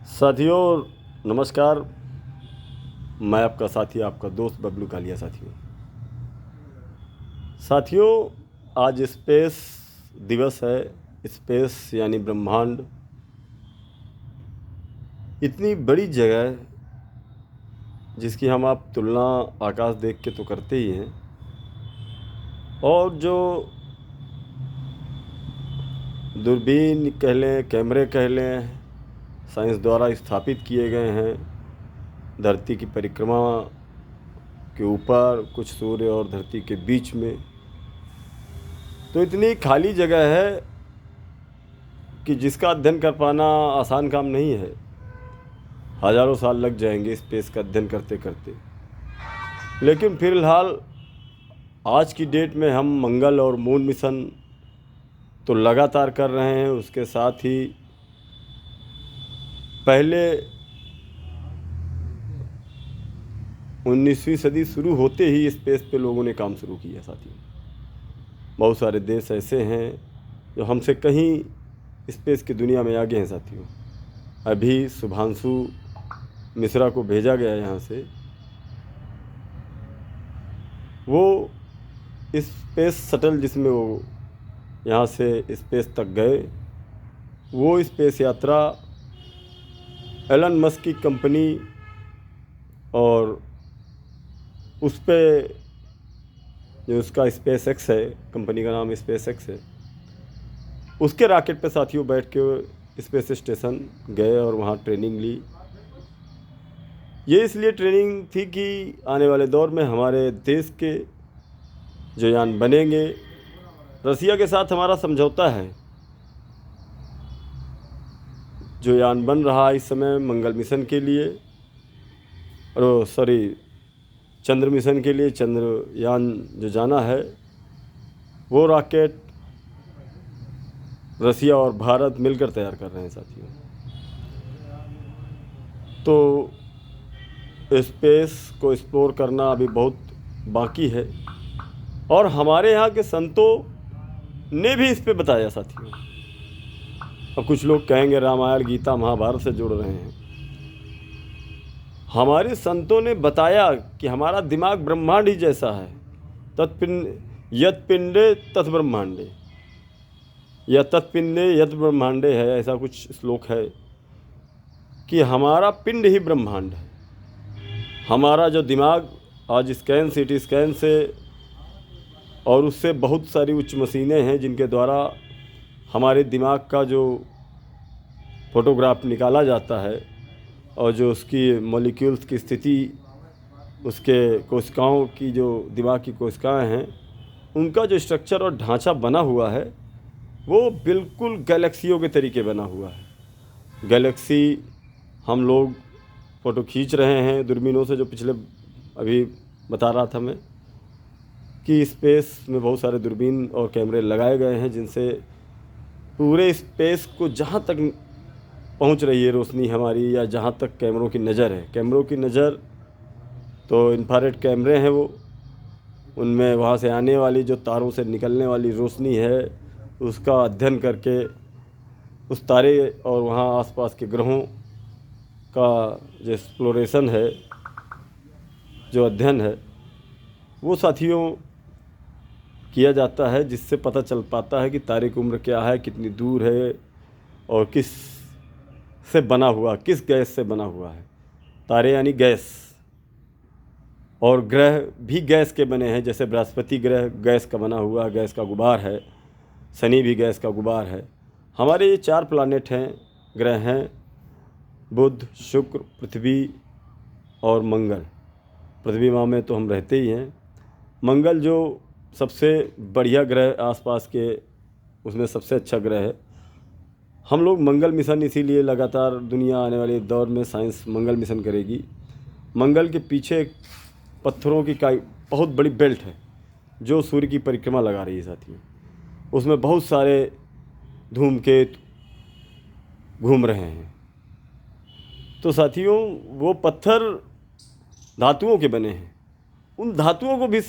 साथियों नमस्कार। मैं आपका साथी आपका दोस्त बबलू कालिया। साथियों आज स्पेस दिवस है। स्पेस यानी ब्रह्मांड इतनी बड़ी जगह है जिसकी हम आप तुलना आकाश देख के तो करते ही हैं, और जो दूरबीन कह लें, कैमरे कह लें, साइंस द्वारा स्थापित किए गए हैं धरती की परिक्रमा के ऊपर, कुछ सूर्य और धरती के बीच में, तो इतनी खाली जगह है कि जिसका अध्ययन कर पाना आसान काम नहीं है। हज़ारों साल लग जाएंगे स्पेस का अध्ययन करते करते। लेकिन फिलहाल आज की डेट में हम मंगल और मून मिशन तो लगातार कर रहे हैं। उसके साथ ही पहले 19वीं सदी शुरू होते ही स्पेस पे लोगों ने काम शुरू किया। साथियों बहुत सारे देश ऐसे हैं जो हमसे कहीं स्पेस की दुनिया में आगे हैं। साथियों अभी शुभांशु मिश्रा को भेजा गया यहाँ से, वो स्पेस शटल जिसमें वो यहाँ से स्पेस तक गए, वो स्पेस यात्रा एलन मस्क की कंपनी और उस पे जो उसका स्पेस एक्स है, कंपनी का नाम स्पेस एक्स है, उसके रॉकेट पे साथियों बैठ के स्पेस स्टेशन गए और वहाँ ट्रेनिंग ली। ये इसलिए ट्रेनिंग थी कि आने वाले दौर में हमारे देश के जो यान बनेंगे, रसिया के साथ हमारा समझौता है। जो यान बन रहा है इस समय मंगल मिशन के लिए, और चंद्र मिशन के लिए, चंद्रयान जो जाना है, वो रॉकेट रसिया और भारत मिलकर तैयार कर रहे हैं। साथियों तो स्पेस को एक्सप्लोर करना अभी बहुत बाकी है, और हमारे यहाँ के संतों ने भी इस पे बताया। साथियों अब कुछ लोग कहेंगे रामायण गीता महाभारत से जुड़ रहे हैं। हमारे संतों ने बताया कि हमारा दिमाग ब्रह्मांड ही जैसा है। यत पिंडे तत् ब्रह्मांडे, या तत्पिंडे यत ब्रह्मांडे है, ऐसा कुछ श्लोक है कि हमारा पिंड ही ब्रह्मांड है। हमारा जो दिमाग आज स्कैन, सीटी स्कैन से और उससे बहुत सारी उच्च मशीनें हैं जिनके द्वारा हमारे दिमाग का जो फोटोग्राफ निकाला जाता है, और जो उसकी मॉलिक्यूल्स की स्थिति, उसके कोशिकाओं की जो दिमाग की कोशिकाएं हैं, उनका जो स्ट्रक्चर और ढांचा बना हुआ है वो बिल्कुल गैलेक्सियों के तरीके बना हुआ है। गैलेक्सी हम लोग फ़ोटो खींच रहे हैं दूरबीनों से, जो पिछले अभी बता रहा था मैं कि स्पेस में बहुत सारे दूरबीन और कैमरे लगाए गए हैं जिनसे पूरे स्पेस को जहाँ तक पहुँच रही है रोशनी हमारी, या जहाँ तक कैमरों की नज़र है, कैमरों की नज़र तो इंफ्रारेड कैमरे हैं, वो उनमें वहाँ से आने वाली जो तारों से निकलने वाली रोशनी है उसका अध्ययन करके उस तारे और वहाँ आसपास के ग्रहों का जो एक्सप्लोरेशन है, जो अध्ययन है, वो साथियों किया जाता है, जिससे पता चल पाता है कि तारे की उम्र क्या है, कितनी दूर है, और किस से बना हुआ, किस गैस से बना हुआ है। तारे यानी गैस, और ग्रह भी गैस के बने हैं। जैसे बृहस्पति ग्रह गैस का बना हुआ, गैस का गुबार है। शनि भी गैस का गुबार है। हमारे ये 4 प्लानेट हैं, ग्रह हैं, बुध, शुक्र, पृथ्वी और मंगल। पृथ्वी माँ में तो हम रहते ही हैं। मंगल जो सबसे बढ़िया ग्रह आसपास के, उसमें सबसे अच्छा ग्रह है। हम लोग मंगल मिशन इसीलिए लगातार दुनिया आने वाले दौर में साइंस मंगल मिशन करेगी। मंगल के पीछे एक पत्थरों की बहुत बड़ी बेल्ट है जो सूर्य की परिक्रमा लगा रही है। साथियों उसमें बहुत सारे धूमकेतु घूम रहे हैं। तो साथियों वो पत्थर धातुओं के बने हैं। उन धातुओं को भी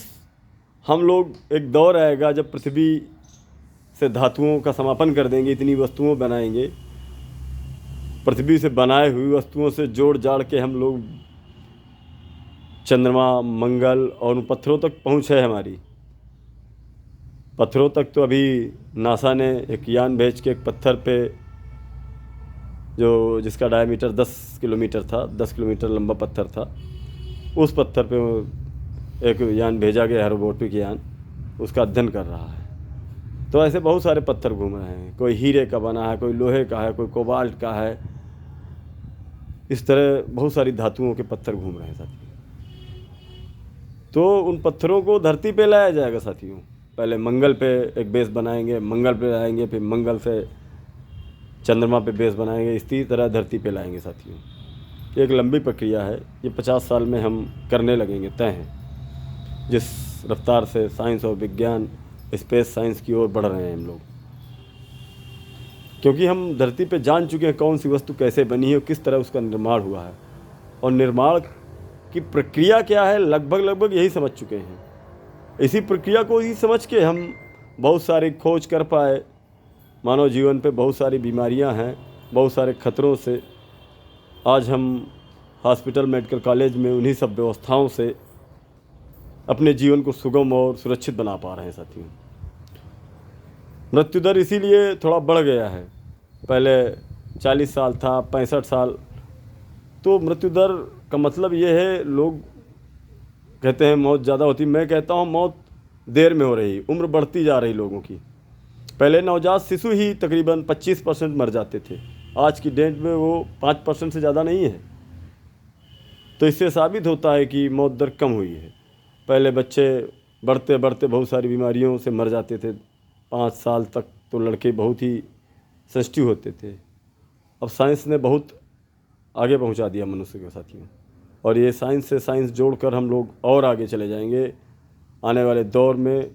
हम लोग, एक दौर आएगा जब पृथ्वी से धातुओं का समापन कर देंगे, इतनी वस्तुओं बनाएंगे पृथ्वी से बनाए हुई वस्तुओं से जोड़ जाड़ के हम लोग चंद्रमा, मंगल और उन पत्थरों तक पहुँच है हमारी। पत्थरों तक तो अभी नासा ने एक यान भेज के एक पत्थर पे, जो जिसका डायमीटर 10 किलोमीटर था, 10 किलोमीटर लंबा पत्थर था, उस पत्थर पे एक यान भेजा गया है, रोबोटिक यान, उसका अध्ययन कर रहा है। तो ऐसे बहुत सारे पत्थर घूम रहे हैं, कोई हीरे का बना है, कोई लोहे का है, कोई कोबाल्ट का है, इस तरह बहुत सारी धातुओं के पत्थर घूम रहे हैं साथियों। तो उन पत्थरों को धरती पे लाया जाएगा साथियों। पहले मंगल पे एक बेस बनाएंगे, मंगल पे लाएंगे, फिर मंगल से चंद्रमा पे बेस बनाएंगे, इसी तरह धरती पे लाएंगे साथियों। एक लंबी प्रक्रिया है, ये 50 साल में हम करने लगेंगे, तय है। जिस रफ्तार से साइंस और विज्ञान स्पेस साइंस की ओर बढ़ रहे हैं हम लोग, क्योंकि हम धरती पे जान चुके हैं कौन सी वस्तु कैसे बनी है और किस तरह उसका निर्माण हुआ है, और निर्माण की प्रक्रिया क्या है लगभग यही समझ चुके हैं। इसी प्रक्रिया को ही समझ के हम बहुत सारी खोज कर पाए। मानव जीवन पे बहुत सारी बीमारियां हैं, बहुत सारे खतरों से आज हम हॉस्पिटल, मेडिकल कॉलेज में उन्हीं सब व्यवस्थाओं से अपने जीवन को सुगम और सुरक्षित बना पा रहे हैं साथियों। मृत्यु दर इसीलिए थोड़ा बढ़ गया है। पहले 40 साल था, 65 साल, तो मृत्यु दर का मतलब ये है, लोग कहते हैं मौत ज़्यादा होती, मैं कहता हूँ मौत देर में हो रही, उम्र बढ़ती जा रही लोगों की। पहले नवजात शिशु ही तकरीबन 25% मर जाते थे, आज की डेट में वो 5% से ज़्यादा नहीं है। तो इससे साबित होता है कि मौत दर कम हुई है। पहले बच्चे बढ़ते बढ़ते बहुत सारी बीमारियों से मर जाते थे, 5 साल तक तो लड़के बहुत ही सेंसिटिव होते थे। अब साइंस ने बहुत आगे पहुंचा दिया मनुष्य के साथियों, और ये साइंस से साइंस जोड़कर हम लोग और आगे चले जाएंगे। आने वाले दौर में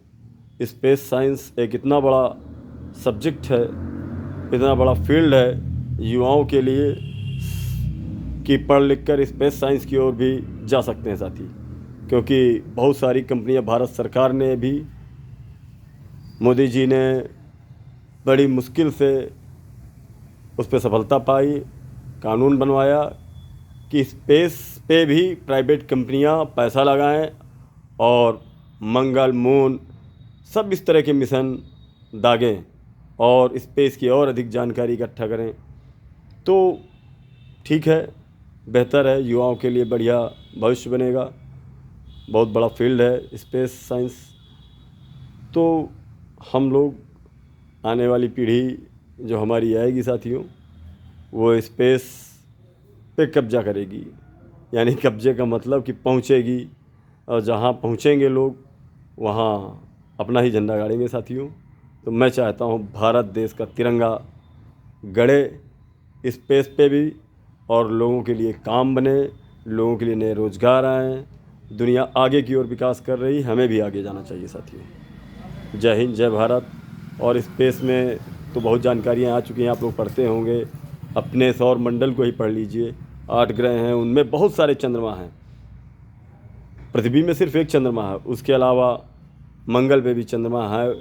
स्पेस साइंस एक इतना बड़ा सब्जेक्ट है, इतना बड़ा फील्ड है युवाओं के लिए कि पढ़ लिख कर स्पेस साइंस की ओर भी जा सकते हैं साथी। क्योंकि बहुत सारी कंपनियां, भारत सरकार ने भी, मोदी जी ने बड़ी मुश्किल से उस पर सफलता पाई, कानून बनवाया कि स्पेस पे भी प्राइवेट कंपनियां पैसा लगाएं और मंगल, मून, सब इस तरह के मिशन दागें और स्पेस की और अधिक जानकारी इकट्ठा करें। तो ठीक है, बेहतर है, युवाओं के लिए बढ़िया भविष्य बनेगा। बहुत बड़ा फील्ड है स्पेस साइंस। तो हम लोग, आने वाली पीढ़ी जो हमारी आएगी साथियों, वो स्पेस पे कब्जा करेगी। यानी कब्जे का मतलब कि पहुंचेगी, और जहां पहुंचेंगे लोग वहां अपना ही झंडा गाड़ेंगे साथियों। तो मैं चाहता हूं भारत देश का तिरंगा गड़े स्पेस पे भी, और लोगों के लिए काम बने, लोगों के लिए नए रोजगार आएँ। दुनिया आगे की ओर विकास कर रही, हमें भी आगे जाना चाहिए साथियों। जय हिंद, जय भारत। और स्पेस में तो बहुत जानकारियाँ आ चुकी हैं, आप लोग पढ़ते होंगे। अपने सौर मंडल को ही पढ़ लीजिए, 8 ग्रह हैं, उनमें बहुत सारे चंद्रमा हैं। पृथ्वी में सिर्फ एक चंद्रमा है, उसके अलावा मंगल पे भी चंद्रमा है,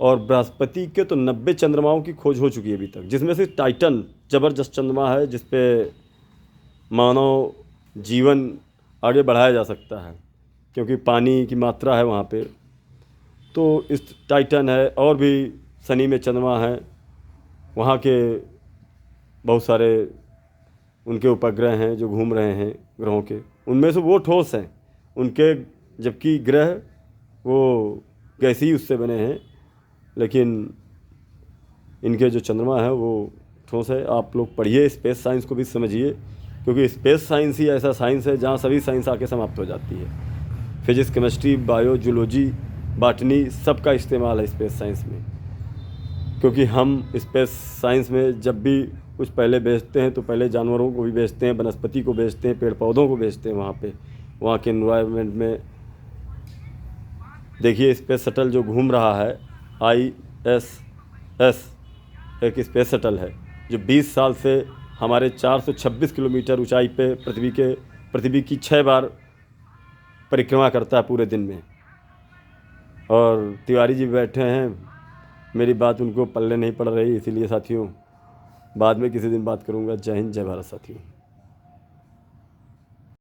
और बृहस्पति के तो 90 चंद्रमाओं की खोज हो चुकी है अभी तक, जिसमें से टाइटन ज़बरदस्त चंद्रमा है, जिस पे मानव जीवन आगे बढ़ाया जा सकता है, क्योंकि पानी की मात्रा है वहाँ पे। तो इस टाइटन है, और भी शनि में चंद्रमा है, वहाँ के बहुत सारे उनके उपग्रह हैं जो घूम रहे हैं ग्रहों के, उनमें से वो ठोस हैं उनके, जबकि ग्रह वो गैसीय उससे बने हैं, लेकिन इनके जो चंद्रमा है वो ठोस है। आप लोग पढ़िए, स्पेस साइंस को भी समझिए, क्योंकि स्पेस साइंस ही ऐसा साइंस है जहाँ सभी साइंस आके समाप्त हो जाती है। Physics, chemistry, bio, zoology, botany, सब का इस्तेमाल है स्पेस साइंस में। क्योंकि हम स्पेस साइंस में जब भी कुछ पहले बेचते हैं तो पहले जानवरों को भी बेचते हैं, वनस्पति को बेचते हैं, पेड़ पौधों को बेचते हैं। वहाँ के एनवायरनमेंट में देखिए, स्पेस शटल जो घूम रहा है ISS, एक स्पेस शटल है जो 20 साल से हमारे 426 किलोमीटर ऊंचाई पे पृथ्वी की 6 बार परिक्रमा करता है पूरे दिन में। और तिवारी जी बैठे हैं, मेरी बात उनको पल्ले नहीं पड़ रही, इसीलिए साथियों बाद में किसी दिन बात करूँगा। जय हिंद, जय भारत साथियों।